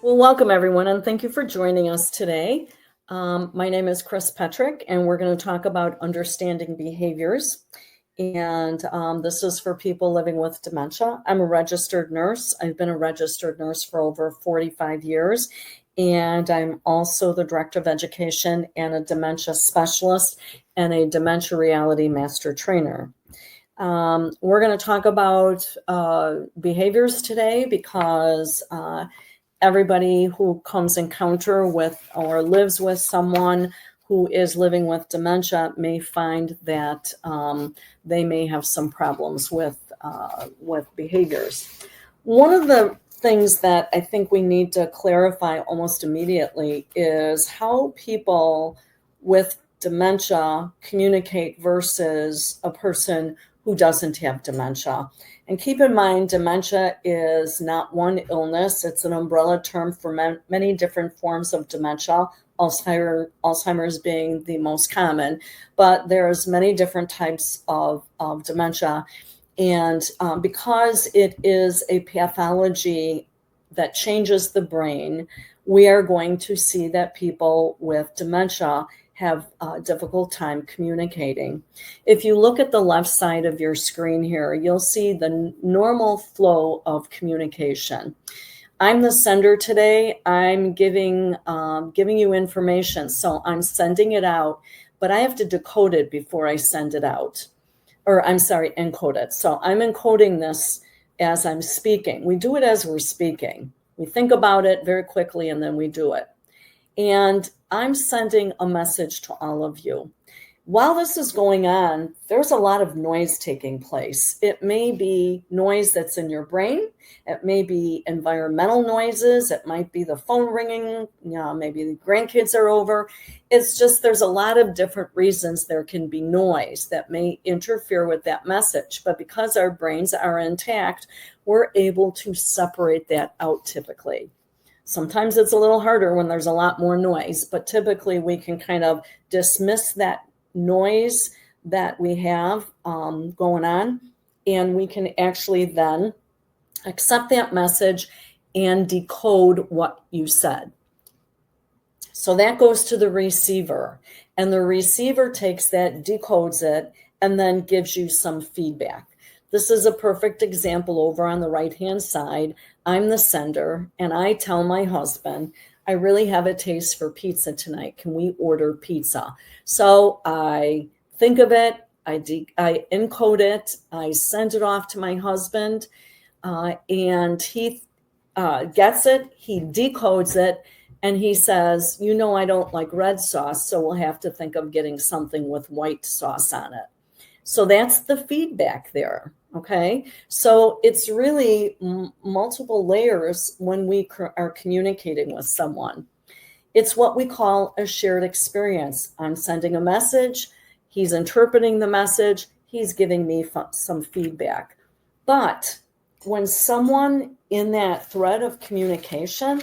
Well, welcome everyone, and thank you for joining us today. My name is Chris Petrick, and we're going to talk about understanding behaviors. And this is for people living with dementia. I'm a registered nurse. I've been a registered nurse for over 45 years, and I'm also the director of education and a dementia specialist and a dementia reality master trainer. We're going to talk about behaviors today because everybody who comes encounter with or lives with someone who is living with dementia may find that they may have some problems with behaviors. One of the things that I think we need to clarify almost immediately is how people with dementia communicate versus a person who doesn't have dementia. And keep in mind, dementia is not one illness. It's an umbrella term for many different forms of dementia, Alzheimer's being the most common. But there's many different types of dementia. And because it is a pathology that changes the brain, we are going to see that people with dementia have a difficult time communicating. If you look at the left side of your screen here, you'll see the normal flow of communication. I'm the sender today. I'm giving you information, so I'm sending it out, but I have to decode it before I send it out. Or I'm sorry, encode it. So I'm encoding this as I'm speaking. We do it as we're speaking. We think about it very quickly and then we do it. And I'm sending a message to all of you. While this is going on, there's a lot of noise taking place. It may be noise that's in your brain. It may be environmental noises. It might be the phone ringing. Maybe the grandkids are over. It's just there's a lot of different reasons there can be noise that may interfere with that message. But because our brains are intact, we're able to separate that out typically. Sometimes it's a little harder when there's a lot more noise, but typically we can kind of dismiss that noise that we have going on, and we can actually then accept that message and decode what you said. So that goes to the receiver, and the receiver takes that, decodes it, and then gives you some feedback. This is a perfect example over on the right-hand side. I'm the sender, and I tell my husband, I really have a taste for pizza tonight. Can we order pizza? So I think of it, I encode it, I send it off to my husband, and he gets it, he decodes it, and he says, I don't like red sauce, so we'll have to think of getting something with white sauce on it. So that's the feedback there. Okay, so it's really multiple layers when we are communicating with someone. It's what we call a shared experience. I'm sending a message, he's interpreting the message, he's giving me some feedback. But when someone in that thread of communication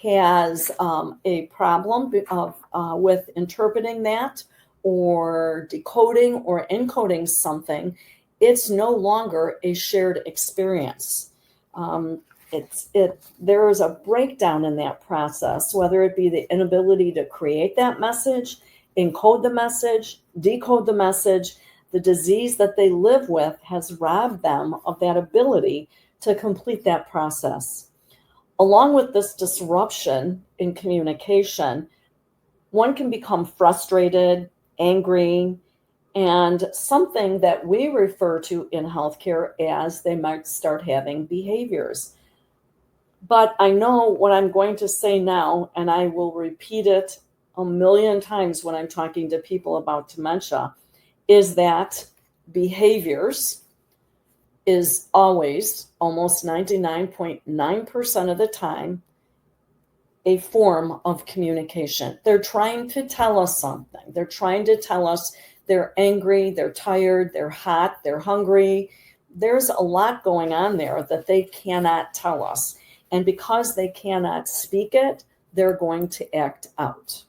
has a problem with interpreting that or decoding or encoding something, it's no longer a shared experience. There is a breakdown in that process, whether it be the inability to create that message, encode the message, decode the message. The disease that they live with has robbed them of that ability to complete that process. Along with this disruption in communication, one can become frustrated, angry, and something that we refer to in healthcare as they might start having behaviors. But I know what I'm going to say now, and I will repeat it a million times when I'm talking to people about dementia, is that behaviors is always, almost 99.9% of the time, a form of communication. They're trying to tell us something. They're trying to tell us they're angry, they're tired, they're hot, they're hungry. There's a lot going on there that they cannot tell us. And because they cannot speak it, they're going to act out.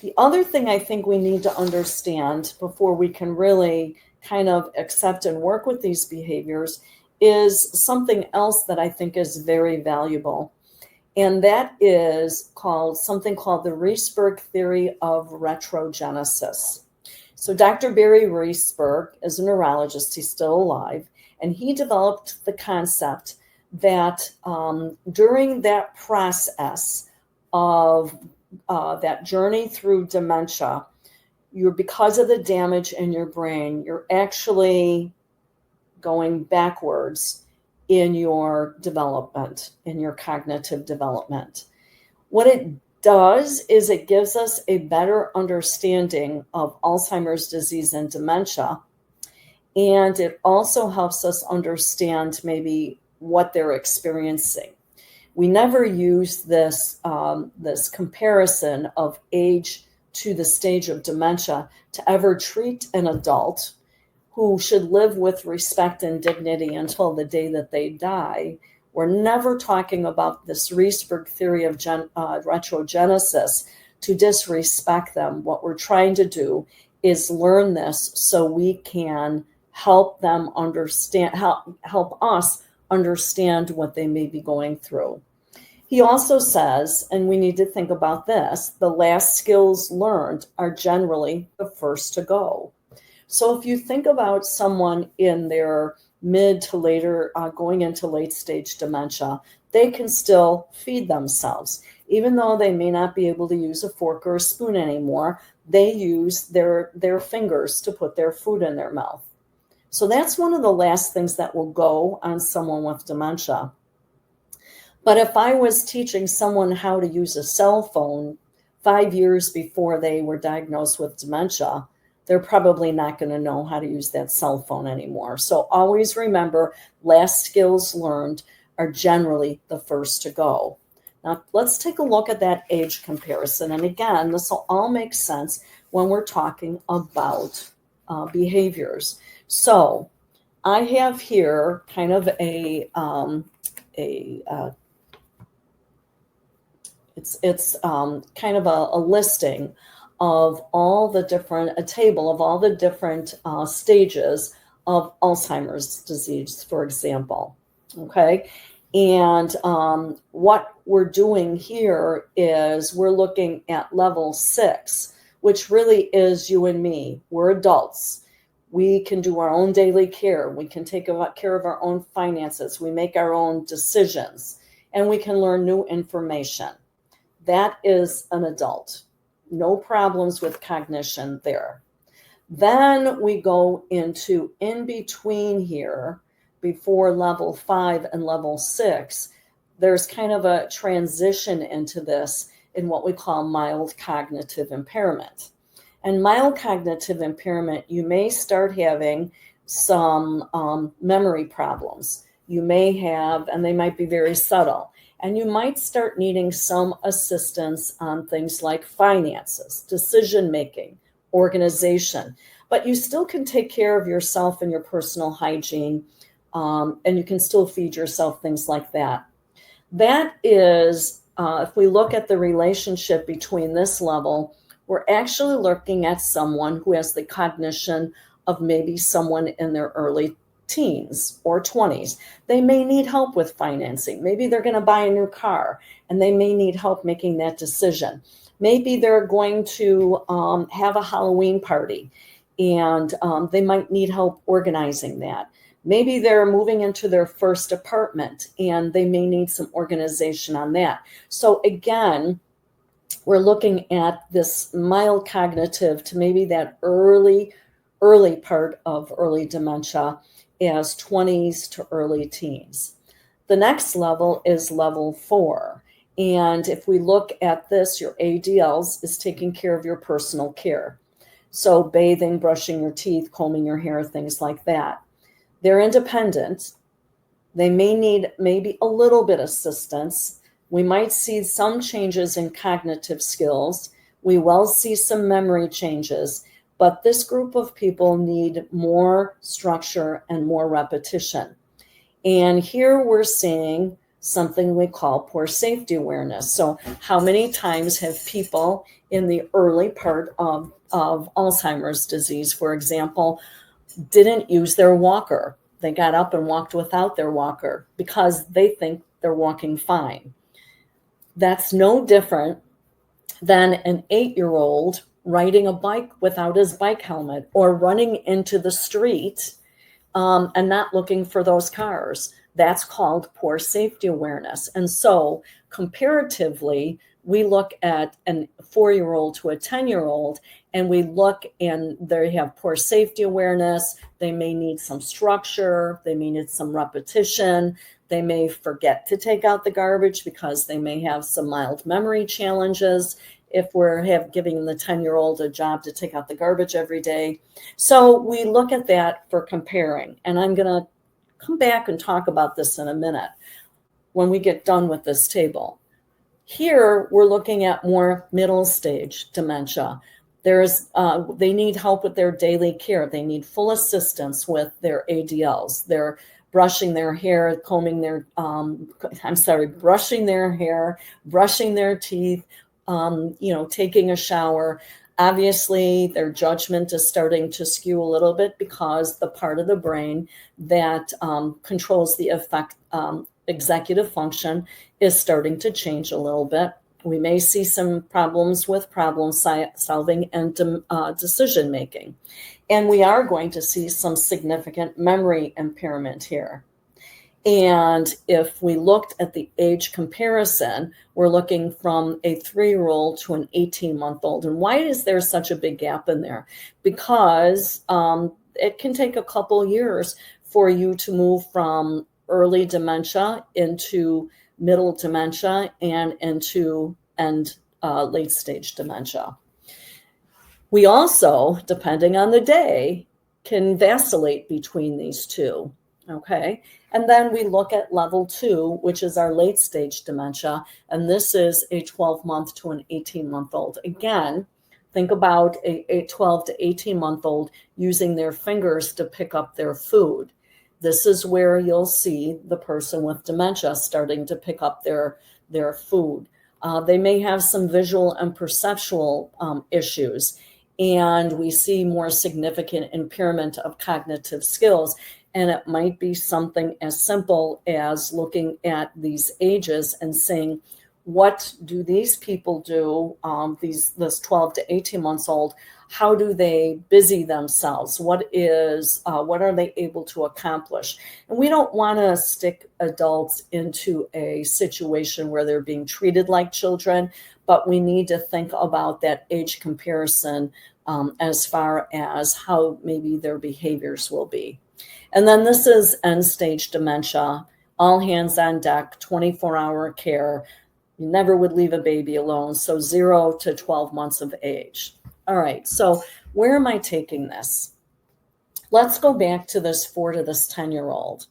The other thing I think we need to understand before we can really kind of accept and work with these behaviors is something else that I think is very valuable. And that is something called the Reisberg theory of retrogenesis. So Dr. Barry Reisberg is a neurologist, he's still alive, and he developed the concept that during that process of that journey through dementia, because of the damage in your brain, you're actually going backwards in your development, in your cognitive development. What it does is it gives us a better understanding of Alzheimer's disease and dementia, and it also helps us understand maybe what they're experiencing. We never use this comparison of age to the stage of dementia to ever treat an adult who should live with respect and dignity until the day that they die. We're never talking about this Reisberg theory of retrogenesis to disrespect them. What we're trying to do is learn this so we can help them understand, help us understand what they may be going through. He also says, and we need to think about this, the last skills learned are generally the first to go. So if you think about someone in their mid to later, going into late stage dementia, they can still feed themselves. Even though they may not be able to use a fork or a spoon anymore, they use their fingers to put their food in their mouth. So that's one of the last things that will go on someone with dementia. But if I was teaching someone how to use a cell phone 5 years before they were diagnosed with dementia, they're probably not going to know how to use that cell phone anymore. So always remember, last skills learned are generally the first to go. Now, let's take a look at that age comparison. And again, this will all make sense when we're talking about behaviors. So I have here kind of it's kind of a listing of all the different, a table of all the different stages of Alzheimer's disease, for example. Okay. And what we're doing here is we're looking at level 6, which really is you and me. We're adults. We can do our own daily care. We can take care of our own finances. We make our own decisions, and we can learn new information. That is an adult. No problems with cognition there. Then we go into in between here, before level 5 and level 6, there's kind of a transition into this in what we call mild cognitive impairment. And mild cognitive impairment, you may start having some memory problems. You may have, and they might be very subtle, and you might start needing some assistance on things like finances, decision-making, organization, but you still can take care of yourself and your personal hygiene, and you can still feed yourself, things like that. That is, if we look at the relationship between this level, we're actually looking at someone who has the cognition of maybe someone in their early teens or 20s. They may need help with financing. Maybe they're going to buy a new car and they may need help making that decision. Maybe they're going to have a Halloween party and they might need help organizing that. Maybe they're moving into their first apartment and they may need some organization on that. So again, we're looking at this mild cognitive to maybe that early part of early dementia as 20s to early teens. The next level is level 4. And if we look at this, your ADLs is taking care of your personal care. So bathing, brushing your teeth, combing your hair, things like that. They're independent. They may need maybe a little bit of assistance. We might see some changes in cognitive skills. We will see some memory changes, but this group of people need more structure and more repetition. And here we're seeing something we call poor safety awareness. So how many times have people in the early part of Alzheimer's disease, for example, didn't use their walker? They got up and walked without their walker because they think they're walking fine. That's no different than an 8-year-old riding a bike without his bike helmet or running into the street and not looking for those cars. That's called poor safety awareness. And so comparatively, we look at a 4-year-old to a 10-year-old, and we look and they have poor safety awareness. They may need some structure. They may need some repetition. They may forget to take out the garbage because they may have some mild memory challenges if we're giving the 10-year-old a job to take out the garbage every day. So we look at that for comparing. And I'm going to come back and talk about this in a minute when we get done with this table. Here, we're looking at more middle stage dementia. They need help with their daily care. They need full assistance with their ADLs. They're brushing their hair, brushing their hair, brushing their teeth, taking a shower. Obviously, their judgment is starting to skew a little bit because the part of the brain that controls the executive function is starting to change a little bit. We may see some problems with problem solving and decision making. And we are going to see some significant memory impairment here. And if we looked at the age comparison, we're looking from a 3-year-old to an 18-month-old. And why is there such a big gap in there? Because it can take a couple years for you to move from early dementia into middle dementia and into late stage dementia. We also, depending on the day, can vacillate between these two. Okay. And then we look at level 2, which is our late stage dementia. And this is a 12-month to an 18-month-old. Again, think about a 12 to 18-month-old using their fingers to pick up their food. This is where you'll see the person with dementia starting to pick up their food. They may have some visual and perceptual issues, and we see more significant impairment of cognitive skills. And it might be something as simple as looking at these ages and saying, what do these people do, this 12 to 18 months old? How do they busy themselves? What are they able to accomplish? And we don't want to stick adults into a situation where they're being treated like children, but we need to think about that age comparison as far as how maybe their behaviors will be. And then this is end-stage dementia, all hands on deck, 24-hour care. You never would leave a baby alone, so 0 to 12 months of age. All right, so where am I taking this? Let's go back to this 4 to this 10-year-old.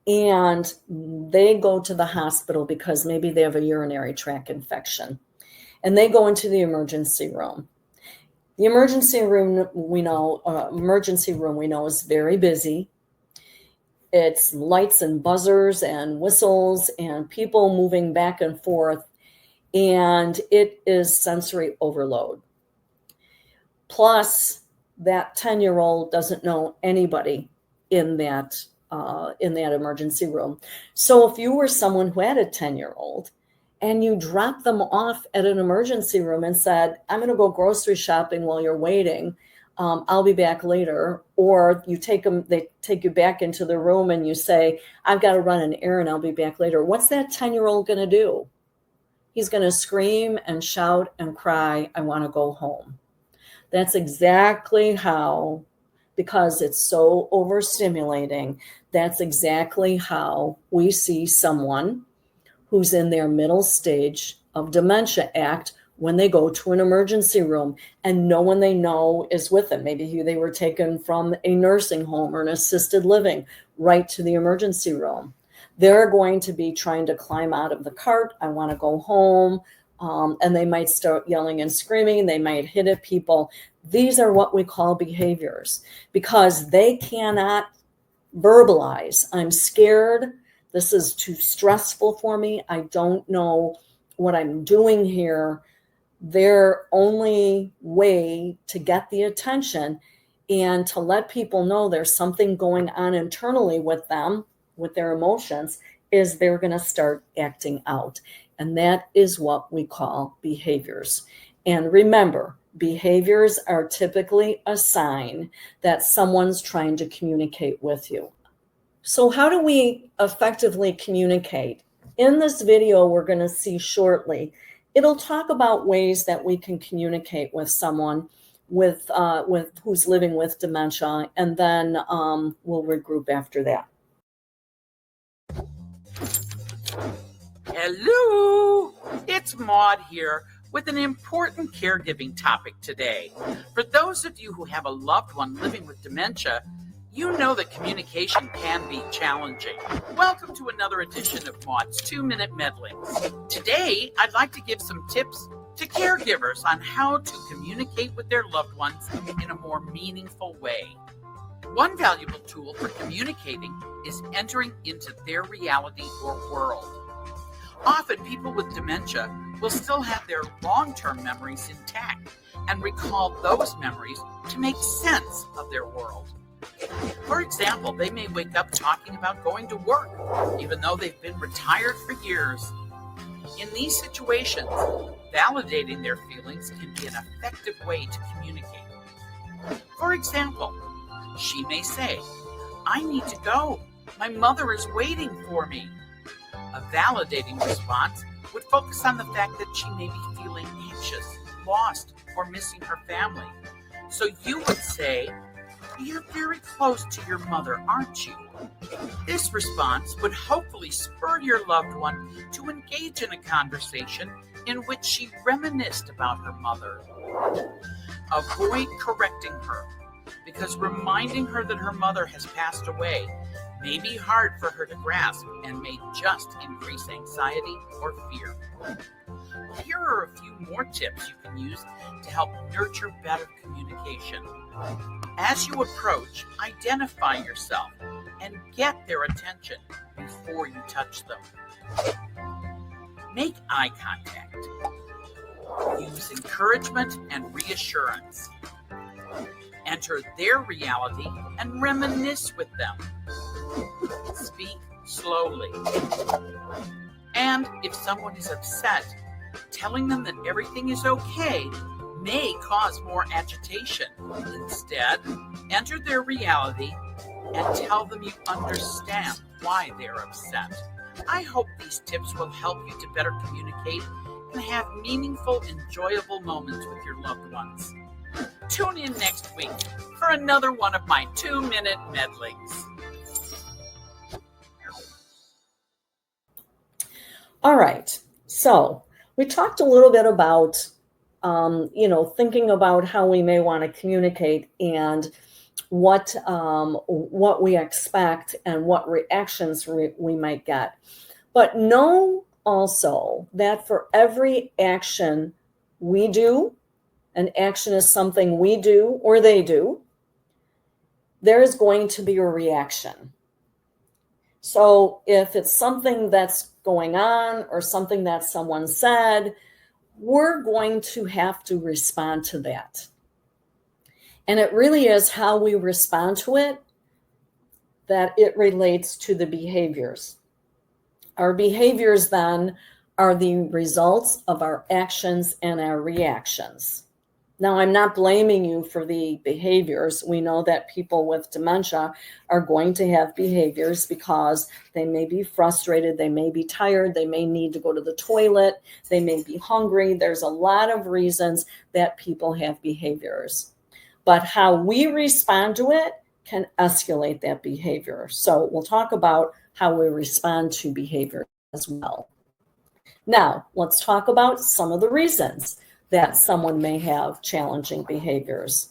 And they go to the hospital because maybe they have a urinary tract infection. And they go into the emergency room. The emergency room we know is very busy. It's lights and buzzers and whistles and people moving back and forth, and it is sensory overload. Plus, that 10-year-old doesn't know anybody in that emergency room. So if you were someone who had a 10-year-old and you dropped them off at an emergency room and said, I'm going to go grocery shopping while you're waiting, I'll be back later. Or they take you back into the room and you say, I've got to run an errand, I'll be back later. What's that 10-year-old going to do? He's going to scream and shout and cry, I want to go home. That's exactly how, because it's so overstimulating, that's exactly how we see someone who's in their middle stage of dementia act when they go to an emergency room and no one they know is with them. Maybe they were taken from a nursing home or an assisted living right to the emergency room. They're going to be trying to climb out of the cart. I want to go home. And they might start yelling and screaming. They might hit at people. These are what we call behaviors because they cannot verbalize. I'm scared. This is too stressful for me. I don't know what I'm doing here. Their only way to get the attention and to let people know there's something going on internally with them, with their emotions, is they're going to start acting out. And that is what we call behaviors. And remember, behaviors are typically a sign that someone's trying to communicate with you. So how do we effectively communicate? In this video we're going to see shortly, it'll talk about ways that we can communicate with someone with who's living with dementia, and then we'll regroup after that. Hello, it's Maud here with an important caregiving topic today. For those of you who have a loved one living with dementia, you know that communication can be challenging. Welcome to another edition of Maud's 2-Minute Meddlings. Today, I'd like to give some tips to caregivers on how to communicate with their loved ones in a more meaningful way. One valuable tool for communicating is entering into their reality or world. Often, people with dementia will still have their long-term memories intact and recall those memories to make sense of their world. For example, they may wake up talking about going to work, even though they've been retired for years. In these situations, validating their feelings can be an effective way to communicate. For example, she may say, "I need to go. My mother is waiting for me." A validating response would focus on the fact that she may be feeling anxious, lost, or missing her family. So you would say, "You're very close to your mother, aren't you?" This response would hopefully spur your loved one to engage in a conversation in which she reminisced about her mother. Avoid correcting her, because reminding her that her mother has passed away may be hard for her to grasp and may just increase anxiety or fear. Here are a few more tips you can use to help nurture better communication. As you approach, identify yourself and get their attention before you touch them. Make eye contact. Use encouragement and reassurance. Enter their reality and reminisce with them. Speak slowly. And if someone is upset, telling them that everything is okay may cause more agitation. Instead, enter their reality and tell them you understand why they're upset. I hope these tips will help you to better communicate and have meaningful, enjoyable moments with your loved ones. Tune in next week for another one of my 2-minute meddlings. All right, so we talked a little bit about, thinking about how we may want to communicate and what we expect and what reactions we might get. But know also that for every action we do, an action is something we do or they do, there is going to be a reaction. So if it's something that's going on or something that someone said, we're going to have to respond to that. And it really is how we respond to it that it relates to the behaviors. Our behaviors then are the results of our actions and our reactions. Now, I'm not blaming you for the behaviors. We know that people with dementia are going to have behaviors because they may be frustrated, they may be tired, they may need to go to the toilet, they may be hungry. There's a lot of reasons that people have behaviors. But how we respond to it can escalate that behavior. So we'll talk about how we respond to behavior as well. Now, let's talk about some of the reasons that someone may have challenging behaviors.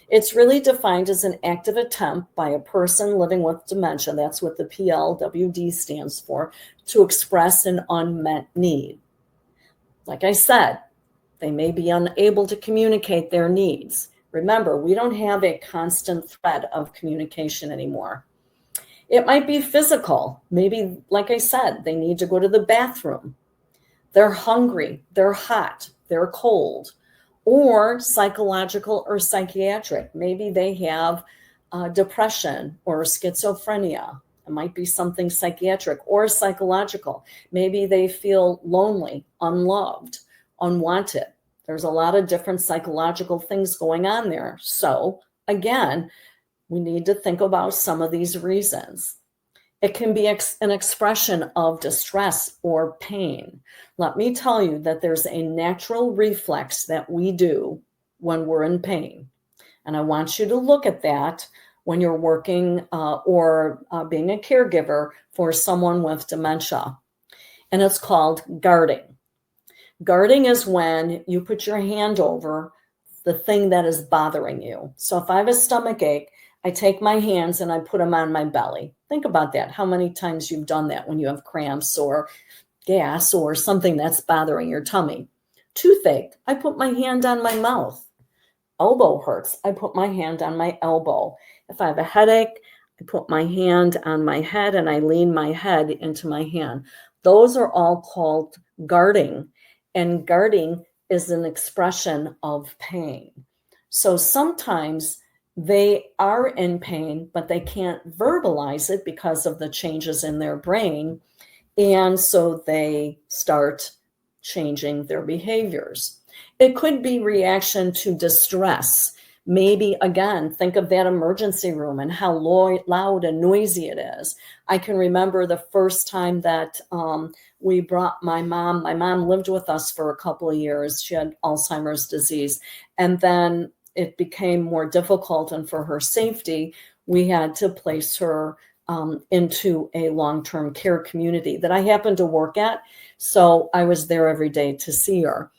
It's really defined as an active attempt by a person living with dementia, that's what the PLWD stands for, to express an unmet need. Like I said, they may be unable to communicate their needs. Remember, we don't have a constant thread of communication anymore. It might be physical. Maybe, like I said, they need to go to the bathroom. They're hungry, they're hot, they're cold. Or psychological or psychiatric. Maybe they have depression or schizophrenia. It might be something psychiatric or psychological. Maybe they feel lonely, unloved, unwanted. There's a lot of different psychological things going on there. So again, we need to think about some of these reasons. It can be an expression of distress or pain. Let me tell you that there's a natural reflex that we do when we're in pain. And I want you to look at that when you're working or being a caregiver for someone with dementia. And it's called guarding. Guarding is when you put your hand over the thing that is bothering you. So if I have a stomach ache, I take my hands and I put them on my belly. Think about that, how many times you've done that when you have cramps or gas or something that's bothering your tummy. Toothache, I put my hand on my mouth. Elbow hurts, I put my hand on my elbow. If I have a headache, I put my hand on my head and I lean my head into my hand. Those are all called guarding, and guarding is an expression of pain. So sometimes they are in pain, but they can't verbalize it because of the changes in their brain. And so they start changing their behaviors. It could be reaction to distress. Maybe, again, think of that emergency room and how loud and noisy it is. I can remember the first time that we brought my mom. My mom lived with us for a couple of years. She had Alzheimer's disease. And then it became more difficult, and for her safety, we had to place her into a long-term care community that I happened to work at. So I was there every day to see her.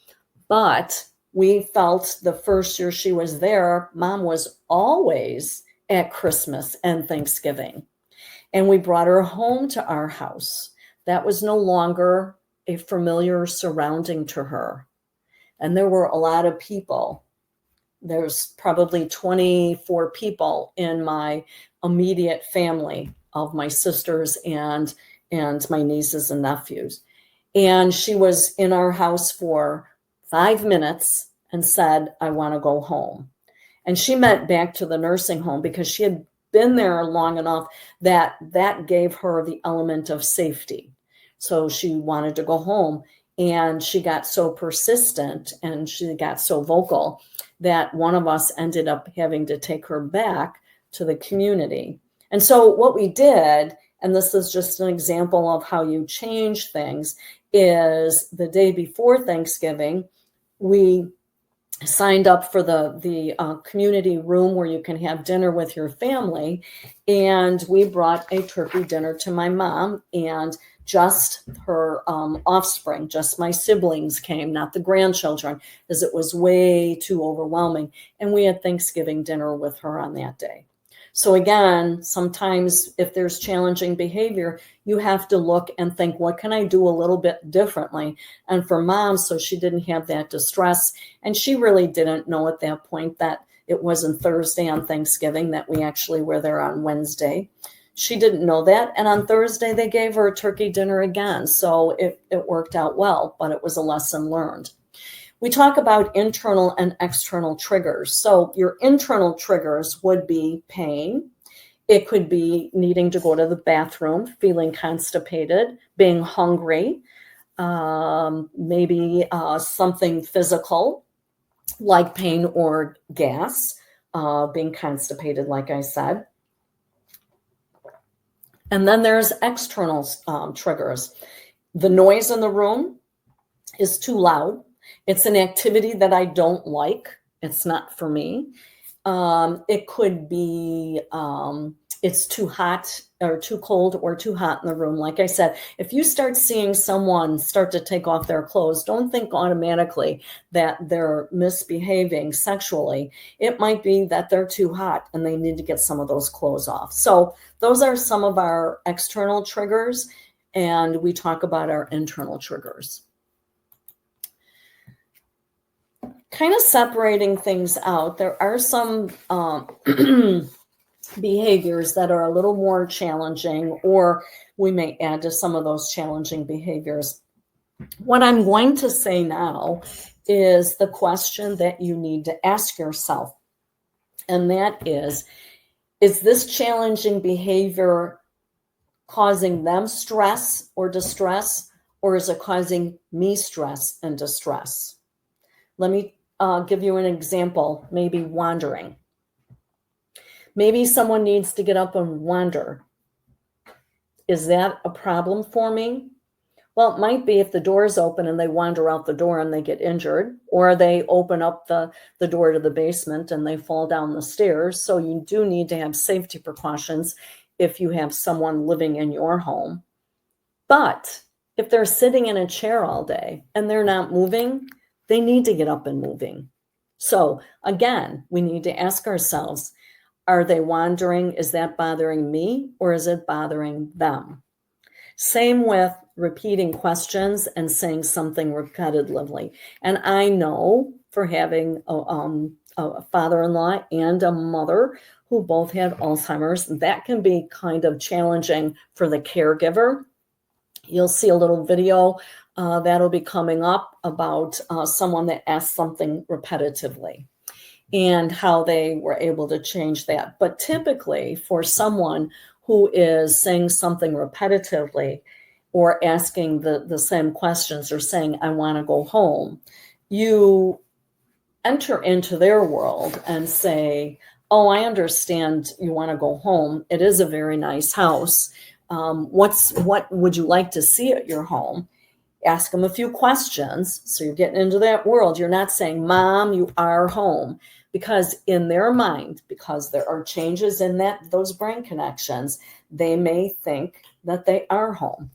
But we felt the first year she was there, Mom was always at Christmas and Thanksgiving. And we brought her home to our house. That was no longer a familiar surrounding to her. And there were a lot of people. There's probably 24 people in my immediate family of my sisters and my nieces and nephews. And she was in our house for 5 minutes and said, I want to go home. And she went back to the nursing home because she had been there long enough that gave her the element of safety. So she wanted to go home, and she got so persistent and she got so vocal that one of us ended up having to take her back to the community. And so what we did, and this is just an example of how you change things, is the day before Thanksgiving, we signed up for the community room where you can have dinner with your family. And we brought a turkey dinner to my mom, and just her offspring, just my siblings came, not the grandchildren, as it was way too overwhelming. And we had Thanksgiving dinner with her on that day. So again, sometimes if there's challenging behavior, you have to look and think, what can I do a little bit differently? And for Mom, so she didn't have that distress, and she really didn't know at that point that it wasn't Thursday on Thanksgiving, that we actually were there on Wednesday. She didn't know that. And on Thursday, they gave her a turkey dinner again. So it worked out well, but it was a lesson learned. We talk about internal and external triggers. So your internal triggers would be pain. It could be needing to go to the bathroom, feeling constipated, being hungry, maybe something physical like pain or gas, being constipated, like I said. And then there's external triggers. The noise in the room is too loud. It's an activity that I don't like. It's not for me. It could be it's too hot or too cold or too hot in the room. Like I said, if you start seeing someone start to take off their clothes, don't think automatically that they're misbehaving sexually. It might be that they're too hot and they need to get some of those clothes off. So those are some of our external triggers, and we talk about our internal triggers. Kind of separating things out, there are some behaviors that are a little more challenging, or we may add to some of those challenging behaviors. What I'm going to say now is the question that you need to ask yourself, and that is this challenging behavior causing them stress or distress, or is it causing me stress and distress? Let me give you an example, maybe wandering. Maybe someone needs to get up and wander. Is that a problem for me? Well, it might be if the door is open and they wander out the door and they get injured, or they open up the door to the basement and they fall down the stairs. So you do need to have safety precautions if you have someone living in your home. But if they're sitting in a chair all day and they're not moving, they need to get up and moving. So again, we need to ask ourselves, are they wandering? Is that bothering me, or is it bothering them? Same with repeating questions and saying something repetitively. And I know, for having a father-in-law and a mother who both had Alzheimer's, that can be kind of challenging for the caregiver. You'll see a little video that'll be coming up about someone that asked something repetitively and how they were able to change that. But typically for someone who is saying something repetitively or asking the same questions or saying, I want to go home, you enter into their world and say, oh, I understand you want to go home. It is a very nice house. What would you like to see at your home? Ask them a few questions. So you're getting into that world. You're not saying, Mom, you are home. Because in their mind, because there are changes in those brain connections, they may think that they are home.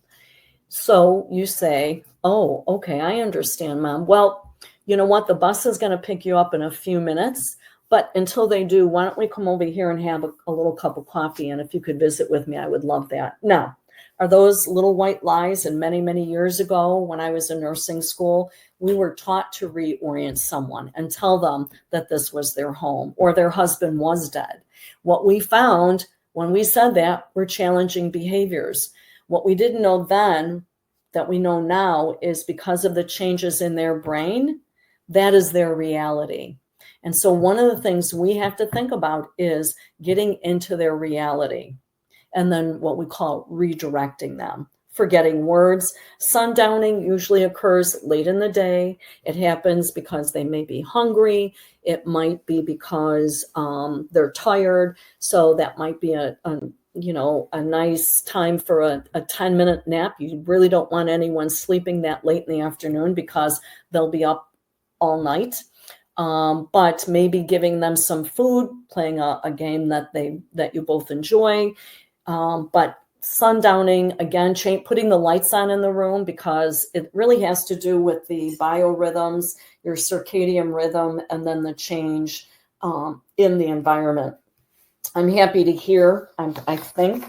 So you say, oh, okay, I understand, Mom. Well, you know what? The bus is going to pick you up in a few minutes. But until they do, why don't we come over here and have a little cup of coffee? And if you could visit with me, I would love that. Now, are those little white lies? And many, many years ago, when I was in nursing school, we were taught to reorient someone and tell them that this was their home or their husband was dead. What we found when we said that were challenging behaviors. What we didn't know then that we know now is because of the changes in their brain, that is their reality. And so one of the things we have to think about is getting into their reality. And then what we call redirecting them, forgetting words. Sundowning usually occurs late in the day. It happens because they may be hungry. It might be because they're tired. So that might be a nice time for a 10-minute nap. You really don't want anyone sleeping that late in the afternoon because they'll be up all night. But maybe giving them some food, playing a game that you both enjoy. But sundowning, again, putting the lights on in the room, because it really has to do with the biorhythms, your circadian rhythm, and then the change in the environment. I'm happy to hear, I think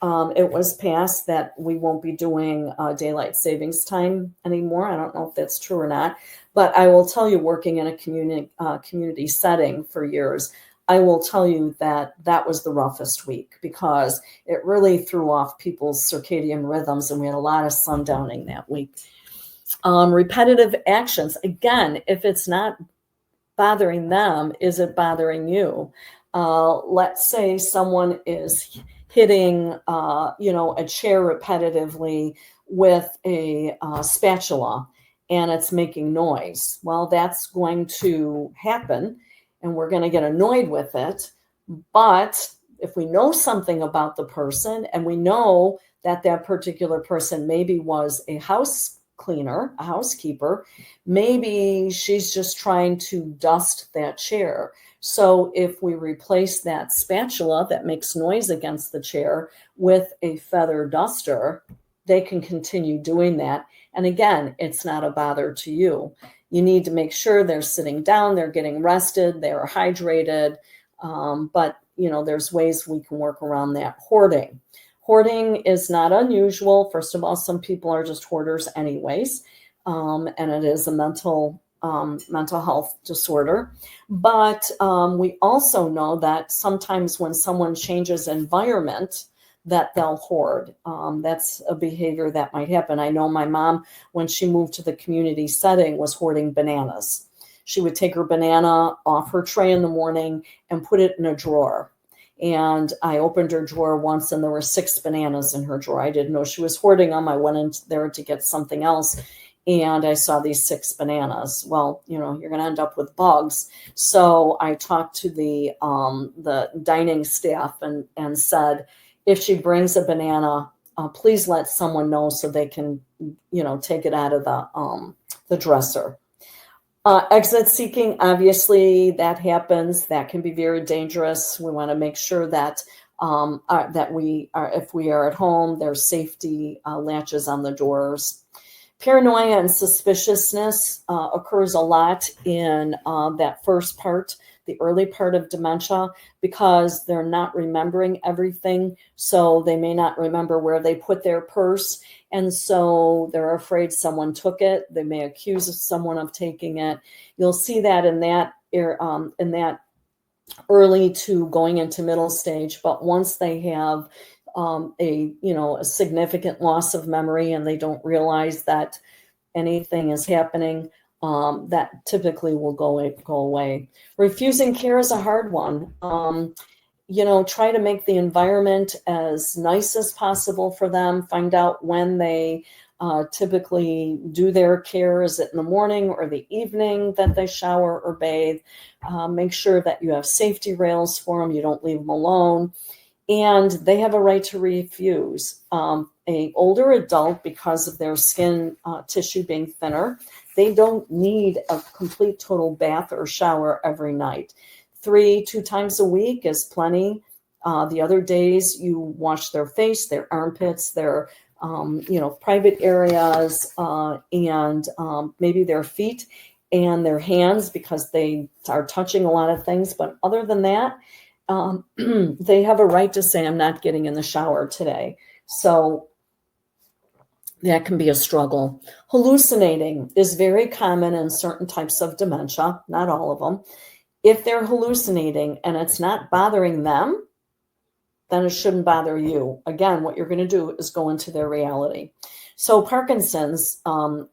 it was passed that we won't be doing daylight savings time anymore. I don't know if that's true or not, but I will tell you, working in a community setting for years, I will tell you that was the roughest week because it really threw off people's circadian rhythms, and we had a lot of sundowning that week. Repetitive actions. Again, if it's not bothering them, is it bothering you? Let's say someone is hitting, a chair repetitively with a spatula and it's making noise. Well, that's going to happen and we're going to get annoyed with it. But if we know something about the person and we know that particular person maybe was a house cleaner, a housekeeper, maybe she's just trying to dust that chair. So if we replace that spatula that makes noise against the chair with a feather duster, they can continue doing that. And again, it's not a bother to you. You need to make sure they're sitting down, they're getting rested, they're hydrated. But there's ways we can work around that. Hoarding. Hoarding is not unusual. First of all, some people are just hoarders anyways, and it is a mental health disorder. But we also know that sometimes when someone changes environment, that they'll hoard. That's a behavior that might happen. I know my mom, when she moved to the community setting, was hoarding bananas. She would take her banana off her tray in the morning and put it in a drawer. And I opened her drawer once and there were 6 bananas in her drawer. I didn't know she was hoarding them. I went in there to get something else and I saw these 6 bananas. Well, you're going to end up with bugs. So I talked to the dining staff and said, if she brings a banana, please let someone know so they can, take it out of the dresser. Exit seeking, obviously that happens. That can be very dangerous. We want to make sure that if we are at home, there's safety latches on the doors. Paranoia and suspiciousness occurs a lot in that first part, the early part of dementia, because they're not remembering everything. So they may not remember where they put their purse. And so they're afraid someone took it. They may accuse someone of taking it. You'll see that in that early to going into middle stage. But once they have a significant loss of memory and they don't realize that anything is happening, that typically will go away. Refusing care is a hard one. Try to make the environment as nice as possible for them. Find out when they typically do their care. Is it in the morning or the evening that they shower or bathe? Make sure that you have safety rails for them. You don't leave them alone. And they have a right to refuse. An older adult, because of their skin tissue being thinner, they don't need a complete total bath or shower every night. 2 times a week is plenty. The other days you wash their face, their armpits, their private areas, and maybe their feet and their hands, because they are touching a lot of things. But other than that, they have a right to say, I'm not getting in the shower today. So that can be a struggle. Hallucinating is very common in certain types of dementia, not all of them. If they're hallucinating and it's not bothering them, then it shouldn't bother you. Again, what you're going to do is go into their reality. So Parkinson's,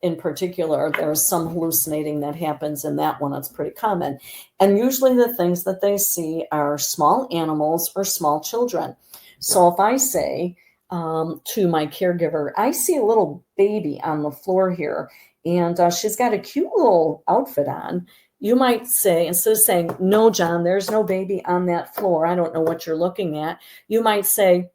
in particular, there's some hallucinating that happens in that one. It's pretty common. And usually the things that they see are small animals or small children. So if I say to my caregiver, I see a little baby on the floor here, and she's got a cute little outfit on, you might say, instead of saying, no, John, there's no baby on that floor, I don't know what you're looking at, you might say,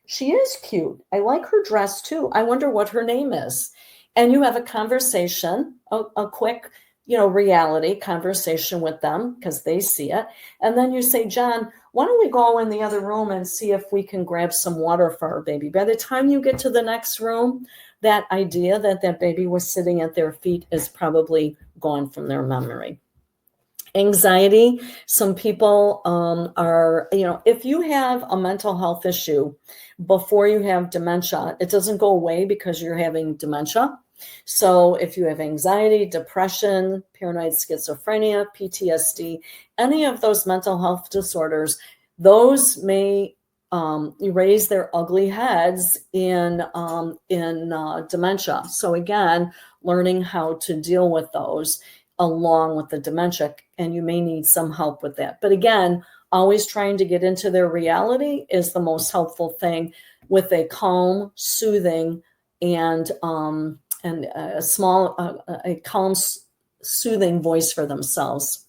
she is cute. I like her dress too. I wonder what her name is. And you have a conversation, a quick, reality conversation with them because they see it. And then you say, John, why don't we go in the other room and see if we can grab some water for our baby? By the time you get to the next room, that idea that that baby was sitting at their feet is probably gone from their memory. Anxiety. Some people are, if you have a mental health issue before you have dementia, it doesn't go away because you're having dementia. So if you have anxiety, depression, paranoid schizophrenia, PTSD, any of those mental health disorders, those may raise their ugly heads in dementia. So again, learning how to deal with those along with the dementia, and you may need some help with that. But again, always trying to get into their reality is the most helpful thing, with a calm, soothing, and a calm, soothing voice for themselves.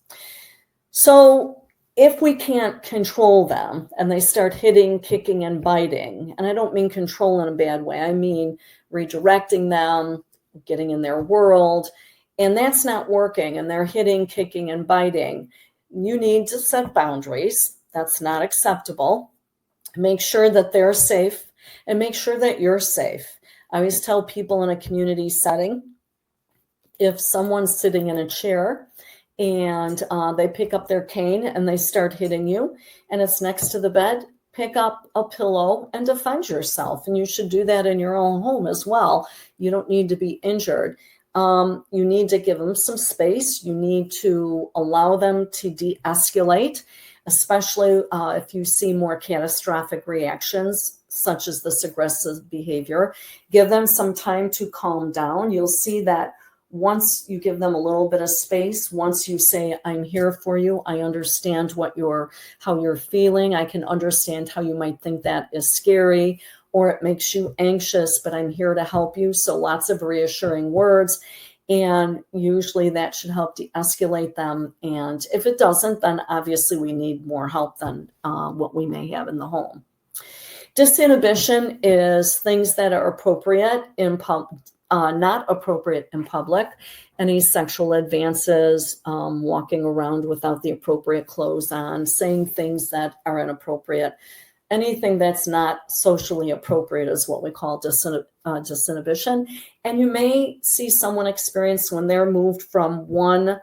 So if we can't control them and they start hitting, kicking, and biting, and I don't mean control in a bad way, I mean redirecting them, getting in their world, and that's not working, and they're hitting, kicking, and biting, you need to set boundaries. That's not acceptable. Make sure that they're safe and make sure that you're safe. I always tell people in a community setting, if someone's sitting in a chair and they pick up their cane and they start hitting you and it's next to the bed, pick up a pillow and defend yourself. And you should do that in your own home as well. You don't need to be injured. You need to give them some space. You need to allow them to de-escalate, especially if you see more catastrophic reactions, such as this aggressive behavior. Give them some time to calm down. You'll see that once you give them a little bit of space, once you say, I'm here for you, I understand how you're feeling, I can understand how you might think that is scary, or it makes you anxious, but I'm here to help you. So lots of reassuring words. And usually that should help de-escalate them. And if it doesn't, then obviously we need more help than what we may have in the home. Disinhibition is things that are appropriate in not appropriate in public. Any sexual advances, walking around without the appropriate clothes on, saying things that are inappropriate. Anything that's not socially appropriate is what we call disinhibition. And you may see someone experience when they're moved from one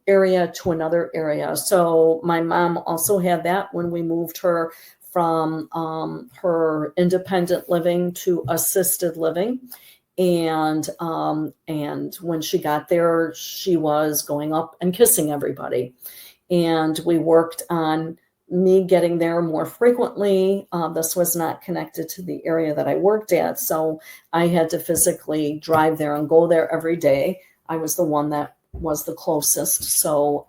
area to another area. So my mom also had that when we moved her from her independent living to assisted living. And when she got there, she was going up and kissing everybody. And we worked on me getting there more frequently. This was not connected to the area that I worked at, so I had to physically drive there and go there every day. I was the one that was the closest. So,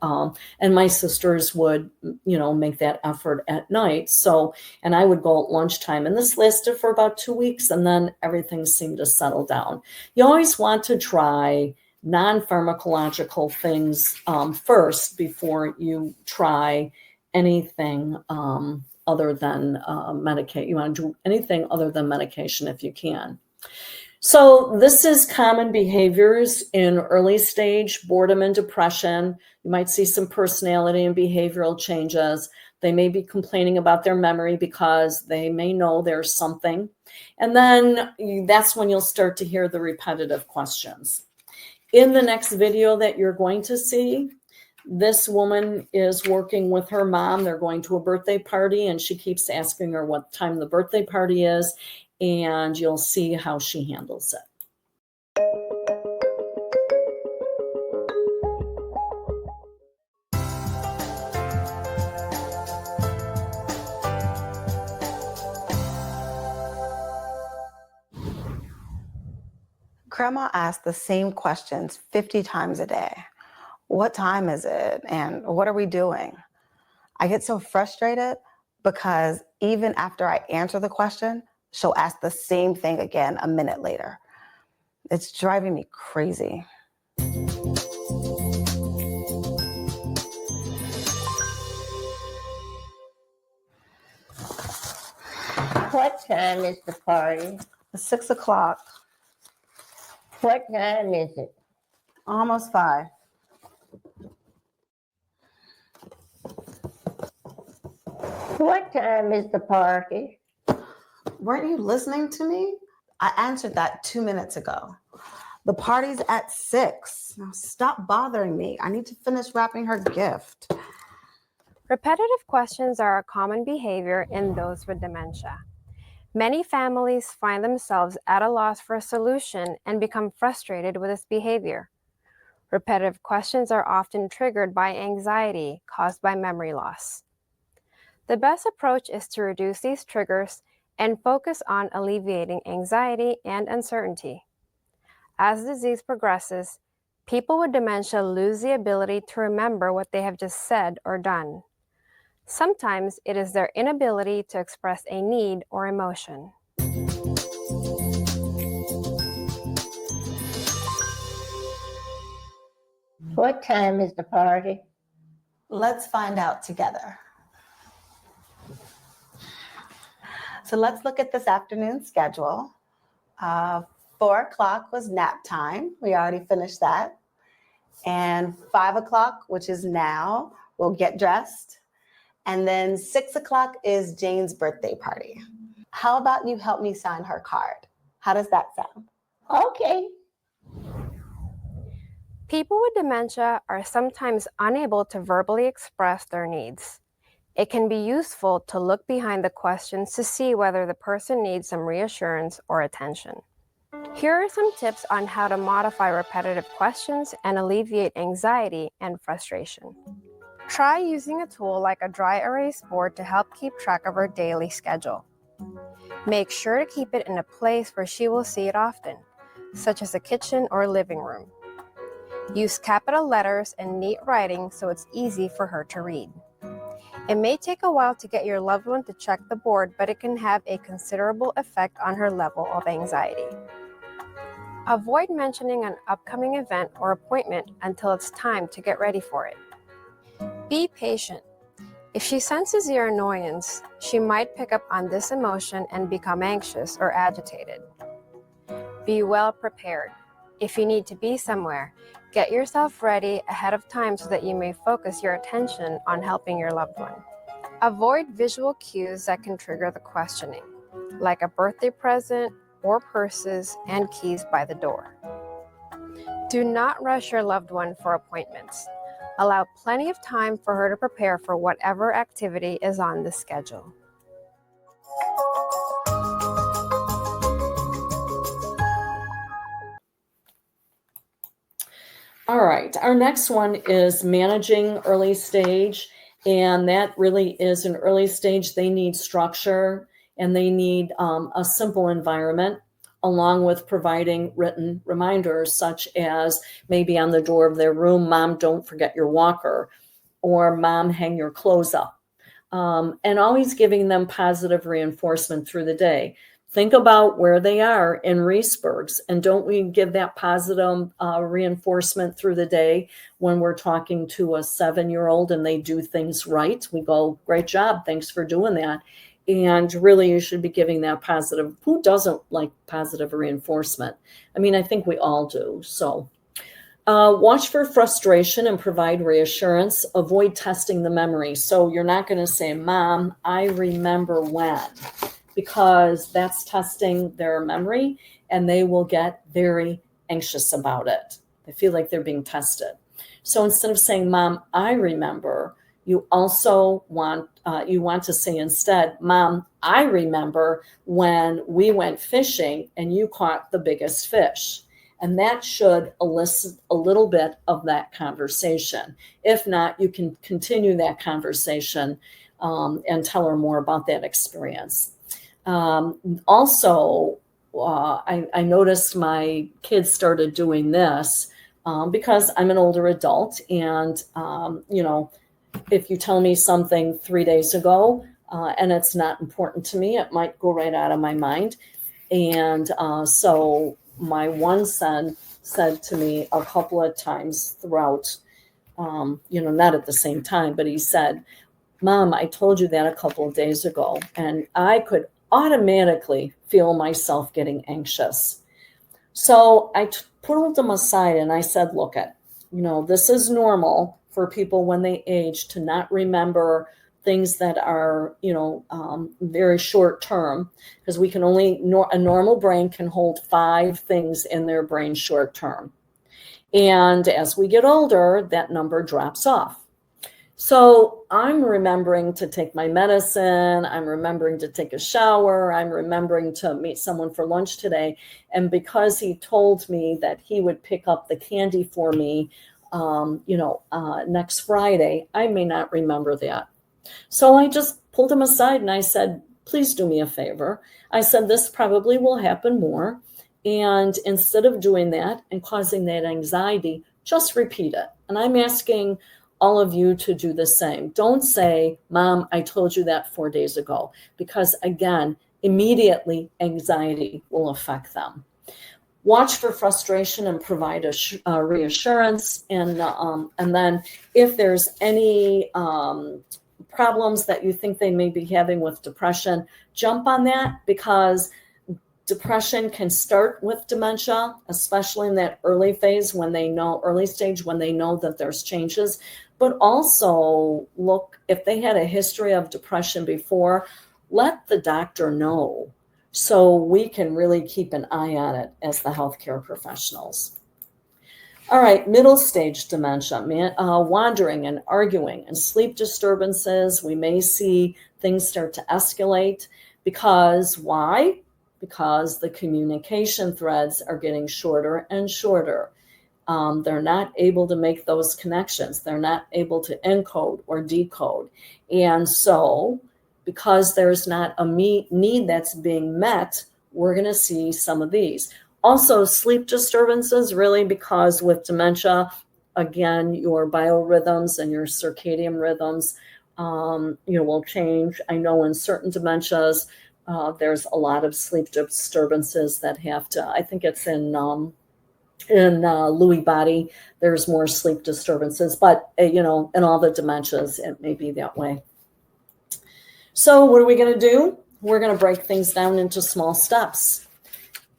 and my sisters would, make that effort at night. So, and I would go at lunchtime, and this lasted for about 2 weeks, and then everything seemed to settle down. You always want to try non-pharmacological things first before you try anything other than medication. You want to do anything other than medication if you can. So this is common behaviors in early stage boredom and depression. You might see some personality and behavioral changes. They may be complaining about their memory because they may know there's something. And then that's when you'll start to hear the repetitive questions. In the next video that you're going to see, this woman is working with her mom. They're going to a birthday party, and she keeps asking her what time the birthday party is, and you'll see how she handles it. Grandma asks the same questions 50 times a day. What time is it? And what are we doing? I get so frustrated because even after I answer the question, she'll ask the same thing again a minute later. It's driving me crazy. What time is the party? It's 6 o'clock, What time is it? almost 5. What time is the party? Weren't you listening to me? I answered that 2 minutes ago. The party's at 6. Now stop bothering me. I need to finish wrapping her gift. Repetitive questions are a common behavior in those with dementia. Many families find themselves at a loss for a solution and become frustrated with this behavior. Repetitive questions are often triggered by anxiety caused by memory loss. The best approach is to reduce these triggers and focus on alleviating anxiety and uncertainty. As disease progresses, people with dementia lose the ability to remember what they have just said or done. Sometimes it is their inability to express a need or emotion. What time is the party? Let's find out together. So let's look at this afternoon schedule. 4 o'clock was nap time. We already finished that. And 5 o'clock, which is now, we'll get dressed. And then 6 o'clock is Jane's birthday party. How about you help me sign her card? How does that sound? Okay. People with dementia are sometimes unable to verbally express their needs. It can be useful to look behind the questions to see whether the person needs some reassurance or attention. Here are some tips on how to modify repetitive questions and alleviate anxiety and frustration. Try using a tool like a dry erase board to help keep track of her daily schedule. Make sure to keep it in a place where she will see it often, such as a kitchen or living room. Use capital letters and neat writing so it's easy for her to read. It may take a while to get your loved one to check the board, but it can have a considerable effect on her level of anxiety. Avoid mentioning an upcoming event or appointment until it's time to get ready for it. Be patient. If she senses your annoyance, she might pick up on this emotion and become anxious or agitated. Be well prepared. If you need to be somewhere, get yourself ready ahead of time so that you may focus your attention on helping your loved one. Avoid visual cues that can trigger the questioning, like a birthday present or purses and keys by the door. Do not rush your loved one for appointments. Allow plenty of time for her to prepare for whatever activity is on the schedule. All right, our next one is managing early stage, and that really is an early stage. They need structure and they need a simple environment, along with providing written reminders, such as maybe on the door of their room, Mom, don't forget your walker, or Mom, hang your clothes up, and always giving them positive reinforcement through the day. Think about where they are in Reesburg's, and don't we give that positive reinforcement through the day when we're talking to a 7-year-old and they do things right? We go, great job, thanks for doing that. And really, you should be giving that positive. Who doesn't like positive reinforcement? I mean, I think we all do. So watch for frustration and provide reassurance. Avoid testing the memory. So you're not going to say, Mom, I remember when, because that's testing their memory and they will get very anxious about it. They feel like they're being tested. So instead of saying, Mom, I remember, you also want to say instead, Mom, I remember when we went fishing and you caught the biggest fish. And that should elicit a little bit of that conversation. If not, you can continue that conversation and tell her more about that experience. Also, I noticed my kids started doing this because I'm an older adult, and if you tell me something 3 days ago and it's not important to me, it might go right out of my mind. And so my one son said to me a couple of times throughout, not at the same time, but he said, Mom, I told you that a couple of days ago, and I could automatically feel myself getting anxious. So I pulled them aside and I said, look, this is normal for people when they age to not remember things that are, very short term, because we can only, a normal brain can hold 5 things in their brain short term. And as we get older, that number drops off. So I'm remembering to take my medicine. I'm remembering to take a shower. I'm remembering to meet someone for lunch today. And because he told me that he would pick up the candy for me, next Friday, I may not remember that. So I just pulled him aside and I said, please do me a favor. I said, this probably will happen more. And instead of doing that and causing that anxiety, just repeat it. And I'm asking all of you to do the same. Don't say, Mom, I told you that 4 days ago, because again, immediately anxiety will affect them. Watch for frustration and provide a reassurance. And then if there's any problems that you think they may be having with depression, jump on that, because Depression can start with dementia, especially in that early phase when they know, early stage when they know that there's changes. But also look, if they had a history of depression before, let the doctor know so we can really keep an eye on it as the healthcare professionals. All right, middle stage dementia, wandering and arguing and sleep disturbances. We may see things start to escalate because why? Because the communication threads are getting shorter and shorter. They're not able to make those connections. They're not able to encode or decode. And so because there's not a need that's being met, we're going to see some of these. Also, sleep disturbances, really, because with dementia, again, your biorhythms and your circadian rhythms, will change. I know in certain dementias, there's a lot of sleep disturbances that have to, I think it's in Lewy body, there's more sleep disturbances, but, in all the dementias, it may be that way. So what are we going to do? We're going to break things down into small steps.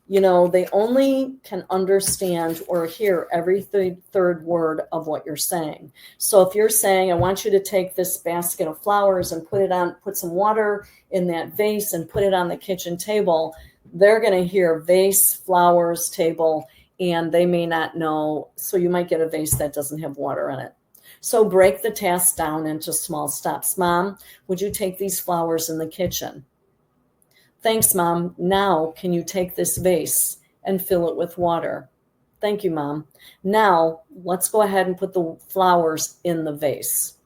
They only can understand or hear every third word of what you're saying. So if you're saying, I want you to take this basket of flowers and put some water in that vase and put it on the kitchen table, they're going to hear vase, flowers, table, and they may not know. So you might get a vase that doesn't have water in it. So break the task down into small steps. Mom, would you take these flowers in the kitchen? Thanks, Mom. Now, can you take this vase and fill it with water? Thank you, Mom. Now, let's go ahead and put the flowers in the vase.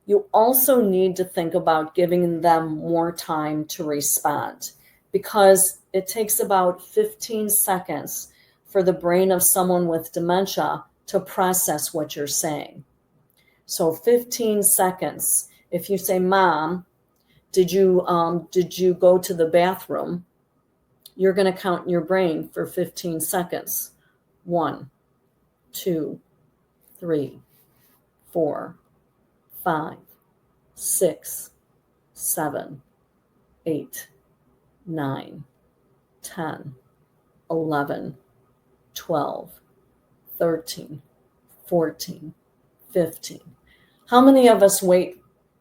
You also need to think about giving them more time to respond because it takes about 15 seconds for the brain of someone with dementia to process what you're saying. So 15 seconds. If you say, Mom, did you go to the bathroom? You're going to count in your brain for 15 seconds. 1, 2, 3, 4, 5, 6, 7, 8, 9, 10, 11, 12, 13, 14, 15. How many of us wait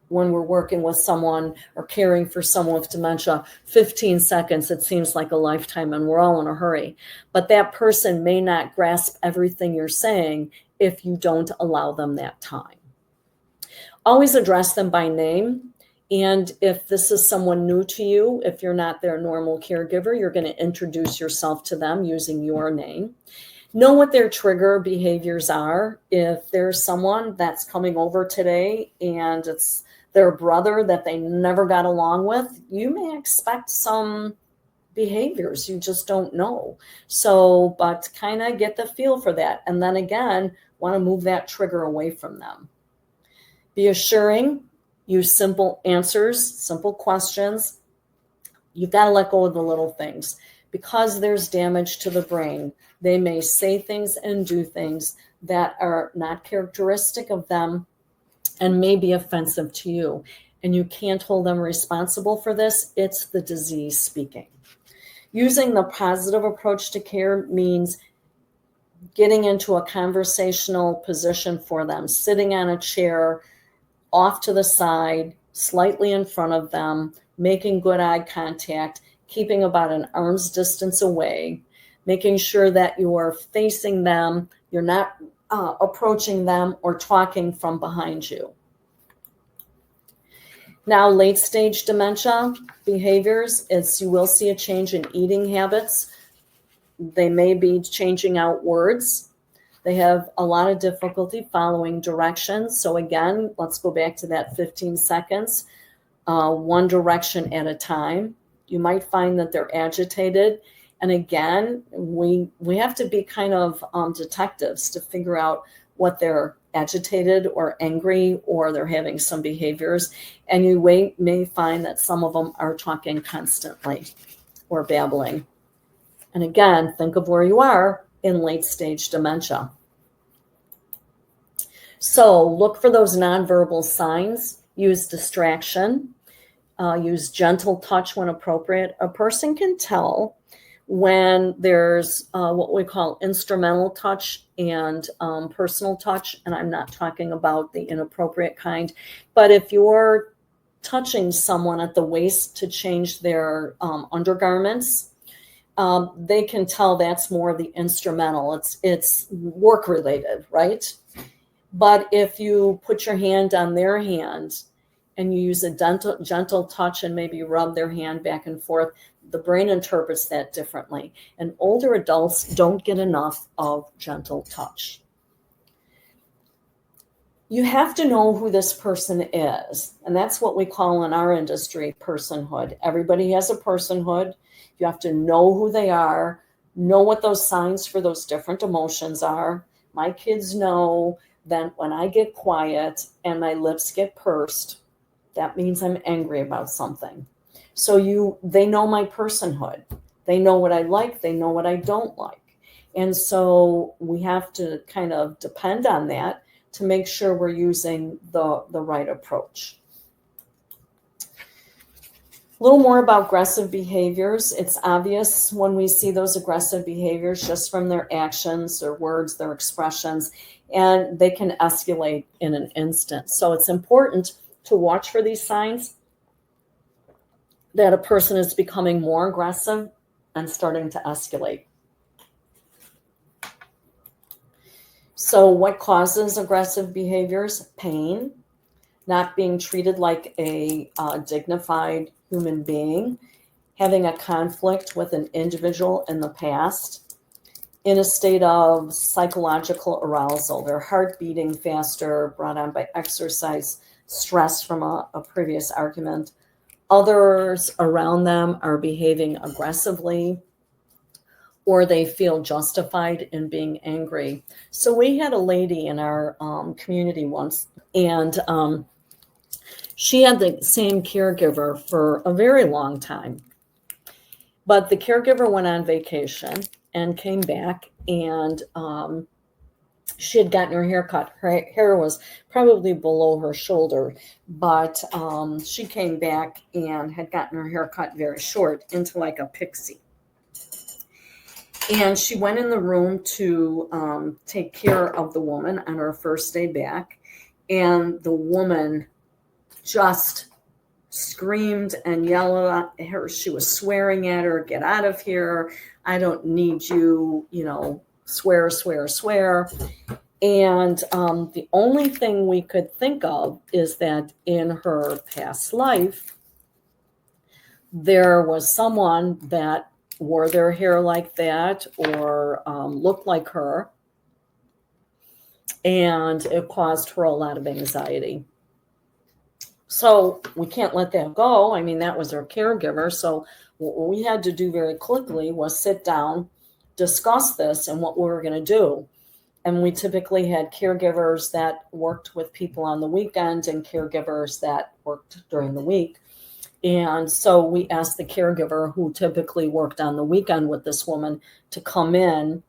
when we're working with someone or caring for someone with dementia? 15 seconds, it seems like a lifetime, and we're all in a hurry. But that person may not grasp everything you're saying if you don't allow them that time. Always address them by name. And if this is someone new to you, if you're not their normal caregiver, you're going to introduce yourself to them using your name. Know what their trigger behaviors are. If there's someone that's coming over today and it's their brother that they never got along with, you may expect some behaviors you just don't know. So, but kind of get the feel for that. And then again, want to move that trigger away from them. Be assuring, use simple answers, simple questions. You've got to let go of the little things. Because there's damage to the brain, they may say things and do things that are not characteristic of them and may be offensive to you. And you can't hold them responsible for this. It's the disease speaking. Using the positive approach to care means getting into a conversational position for them, sitting on a chair, off to the side, slightly in front of them, making good eye contact, keeping about an arm's distance away, making sure that you are facing them, you're not approaching them or talking from behind you. Now, late stage dementia behaviors, is you will see a change in eating habits. They may be changing out words. They have a lot of difficulty following directions. So again, let's go back to that 15 seconds, one direction at a time. You might find that they're agitated. And again, we have to be kind of detectives to figure out what they're agitated or angry, or they're having some behaviors. And you may find that some of them are talking constantly or babbling. And again, think of where you are in late stage dementia. So look for those nonverbal signs, use distraction, use gentle touch when appropriate. A person can tell When there's what we call instrumental touch and personal touch, and I'm not talking about the inappropriate kind, but if you're touching someone at the waist to change their undergarments, they can tell that's more of the instrumental. It's work related, right? But if you put your hand on their hand and you use a gentle touch and maybe rub their hand back and forth, the brain interprets that differently. And older adults don't get enough of gentle touch. You have to know who this person is. And that's what we call in our industry personhood. Everybody has a personhood. You have to know who they are, know what those signs for those different emotions are. My kids know that when I get quiet and my lips get pursed, that means I'm angry about something. So they know my personhood. They know what I like. They know what I don't like. And so we have to kind of depend on that to make sure we're using the right approach. A little more about aggressive behaviors. It's obvious when we see those aggressive behaviors just from their actions, their words, their expressions, and they can escalate in an instant. So it's important to watch for these signs that a person is becoming more aggressive and starting to escalate. So what causes aggressive behaviors? Pain, not being treated like a dignified human being, having a conflict with an individual in the past, in a state of psychological arousal, their heart beating faster, brought on by exercise, stress from a previous argument. Others around them are behaving aggressively, or they feel justified in being angry. So we had a lady in our community once, and she had the same caregiver for a very long time. But the caregiver went on vacation and came back, and she had gotten her hair cut. Her hair was probably below her shoulder, but she came back and had gotten her hair cut very short into like a pixie. And she went in the room to take care of the woman on her first day back. And the woman just screamed and yelled at her. She was swearing at her, "Get out of here. I don't need you, swear, swear, swear." And the only thing we could think of is that in her past life, there was someone that wore their hair like that or looked like her, and it caused her a lot of anxiety. So we can't let that go. I mean, that was her caregiver. So what we had to do very quickly was sit down, discuss this and what we were going to do. And we typically had caregivers that worked with people on the weekend and caregivers that worked during the week. And so we asked the caregiver, who typically worked on the weekend with this woman, to come in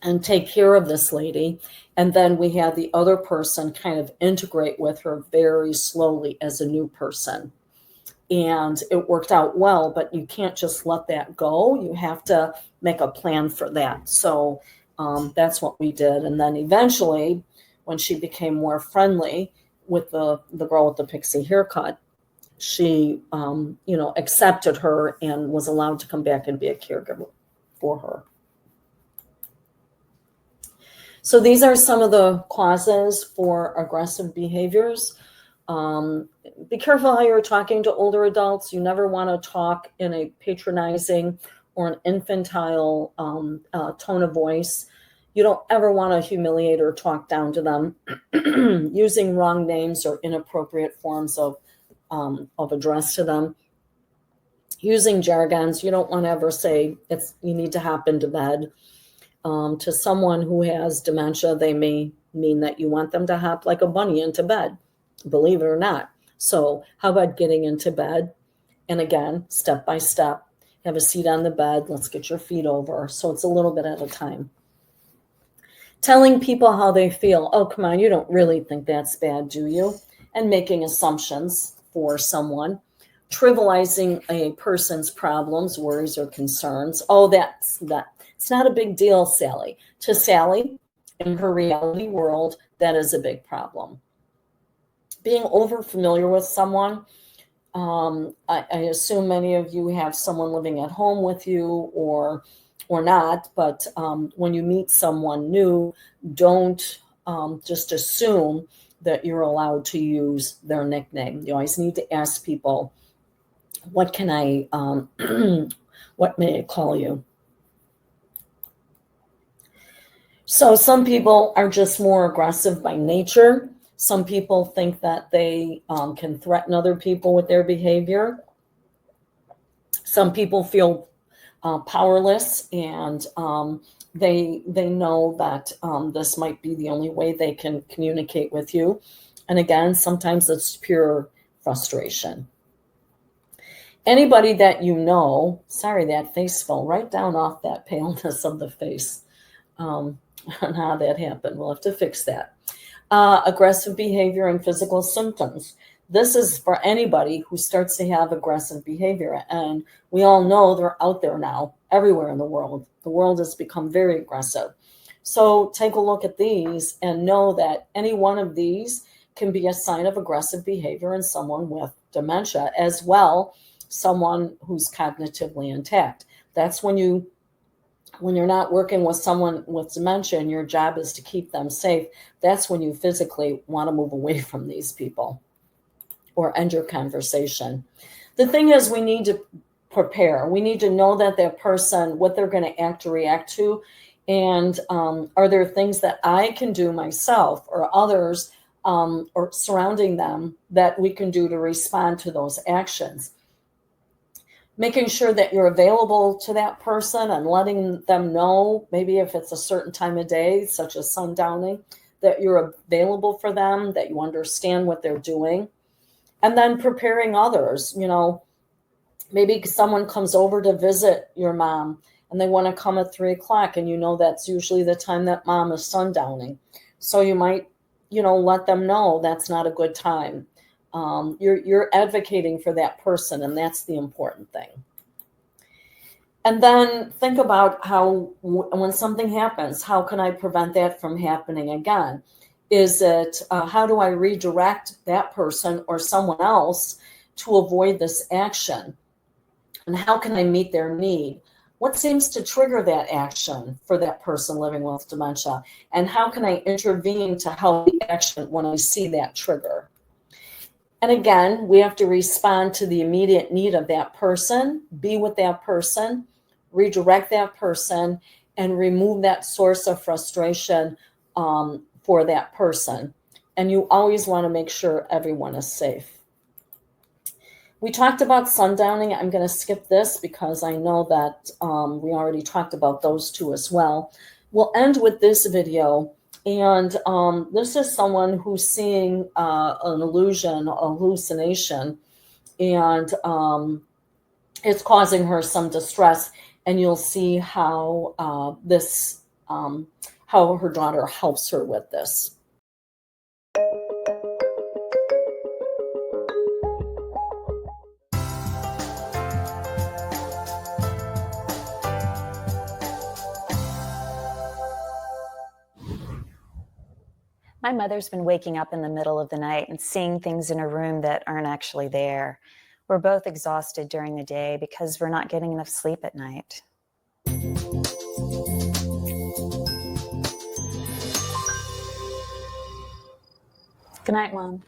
and take care of this lady. And then we had the other person kind of integrate with her very slowly as a new person. And it worked out well, but you can't just let that go. You have to make a plan for that. So that's what we did. And then eventually, when she became more friendly with the girl with the pixie haircut, she, accepted her and was allowed to come back and be a caregiver for her. So these are some of the causes for aggressive behaviors. Be careful how you're talking to older adults. You never want to talk in a patronizing or an infantile tone of voice. You don't ever want to humiliate or talk down to them. Using wrong names or inappropriate forms of address to them. Using jargons, you don't want to ever say you need to hop into bed. To someone who has dementia, they may mean that you want them to hop like a bunny into bed, believe it or not. So how about getting into bed? And again, step by step, have a seat on the bed. Let's get your feet over. So it's a little bit at a time. Telling people how they feel. Oh, come on, you don't really think that's bad, do you? And making assumptions for someone. trivializing a person's problems, worries, or concerns. Oh, it's not a big deal, Sally. To Sally, in her reality world, that is a big problem. Being over familiar with someone, I assume many of you have someone living at home with you or not, but when you meet someone new, don't just assume that you're allowed to use their nickname. You always need to ask people, what can I, what may I call you? So some people are just more aggressive by nature. Some people think that they can threaten other people with their behavior. Some people feel powerless, and they know that this might be the only way they can communicate with you. And again, sometimes it's pure frustration. Anybody that you know, sorry, that face fell right down off that paleness of the face. On how that happened. We'll have to fix that. Aggressive behavior and physical symptoms. This is for anybody who starts to have aggressive behavior. And we all know they're out there now, everywhere in the world. The world has become very aggressive. So take a look at these and know that any one of these can be a sign of aggressive behavior in someone with dementia, as well someone who's cognitively intact. That's when you're not working with someone with dementia and your job is to keep them safe, that's when you physically want to move away from these people or end your conversation. The thing is, we need to prepare. We need to know that person, what they're going to act or react to, and are there things that I can do myself or others or surrounding them that we can do to respond to those actions. Making sure that you're available to that person and letting them know, maybe if it's a certain time of day, such as sundowning, that you're available for them, that you understand what they're doing. And then preparing others, maybe someone comes over to visit your mom and they want to come at 3:00 and that's usually the time that mom is sundowning. So you might, let them know that's not a good time. You're advocating for that person, and that's the important thing. And then think about how, when something happens, how can I prevent that from happening again? Is it, how do I redirect that person or someone else to avoid this action? And how can I meet their need? What seems to trigger that action for that person living with dementia? And how can I intervene to help the action when I see that trigger? And again, we have to respond to the immediate need of that person, be with that person, redirect that person, and remove that source of frustration for that person. And you always want to make sure everyone is safe. We talked about sundowning. I'm going to skip this because I know that we already talked about those two as well. We'll end with this video. And this is someone who's seeing an illusion, a hallucination, and it's causing her some distress. And you'll see how how her daughter helps her with this. My mother's been waking up in the middle of the night and seeing things in her room that aren't actually there. We're both exhausted during the day because we're not getting enough sleep at night. Good night, Mom.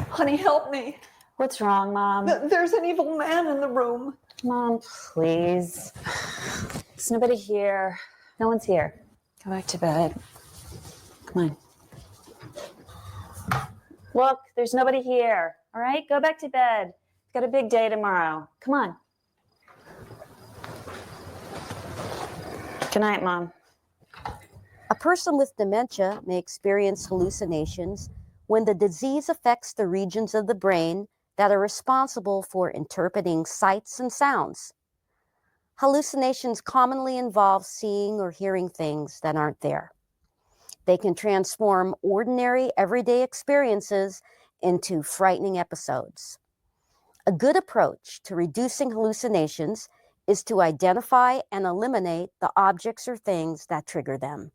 Honey, help me. What's wrong, Mom? There's an evil man in the room. Mom, please. There's nobody here. No one's here. Go back to bed. Come on. Look, there's nobody here. All right, go back to bed. We've got a big day tomorrow. Come on. Good night, Mom. A person with dementia may experience hallucinations when the disease affects the regions of the brain that are responsible for interpreting sights and sounds. Hallucinations commonly involve seeing or hearing things that aren't there. They can transform ordinary, everyday experiences into frightening episodes. A good approach to reducing hallucinations is to identify and eliminate the objects or things that trigger them.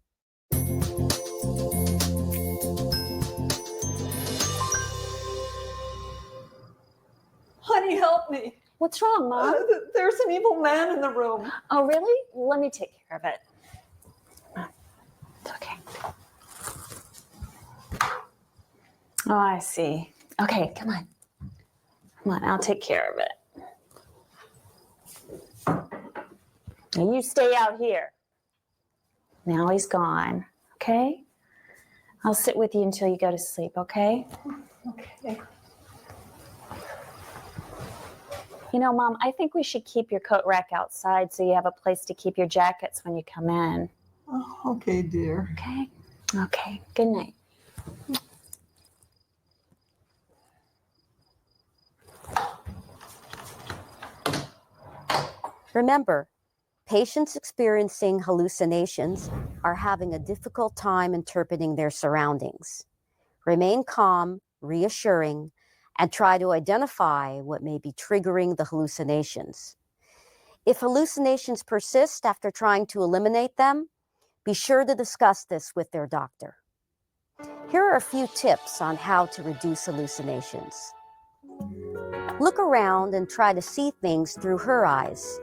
Honey, help me. What's wrong, Mom? There's an evil man in the room. Oh, really? Let me take care of it. It's okay. Oh, I see. Okay, come on. Come on, I'll take care of it. Now you stay out here. Now he's gone, okay? I'll sit with you until you go to sleep, okay? Okay. You know, Mom, I think we should keep your coat rack outside so you have a place to keep your jackets when you come in. Oh, okay, dear. Okay? Okay. Good night. Remember, patients experiencing hallucinations are having a difficult time interpreting their surroundings. Remain calm, reassuring, and try to identify what may be triggering the hallucinations. If hallucinations persist after trying to eliminate them, be sure to discuss this with their doctor. Here are a few tips on how to reduce hallucinations. Look around and try to see things through her eyes.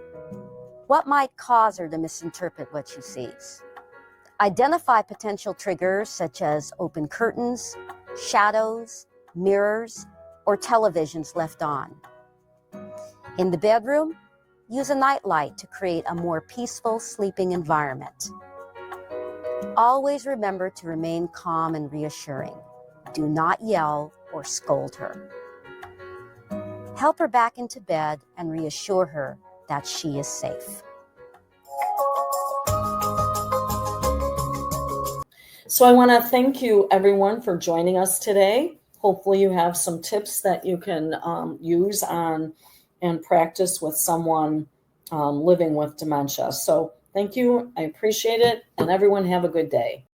What might cause her to misinterpret what she sees? Identify potential triggers such as open curtains, shadows, mirrors, or televisions left on. In the bedroom, use a nightlight to create a more peaceful sleeping environment. Always remember to remain calm and reassuring. Do not yell or scold her. Help her back into bed and reassure her that she is safe. So I want to thank you everyone for joining us today. Hopefully you have some tips that you can use on and practice with someone living with dementia. So thank you. I appreciate it. And everyone have a good day.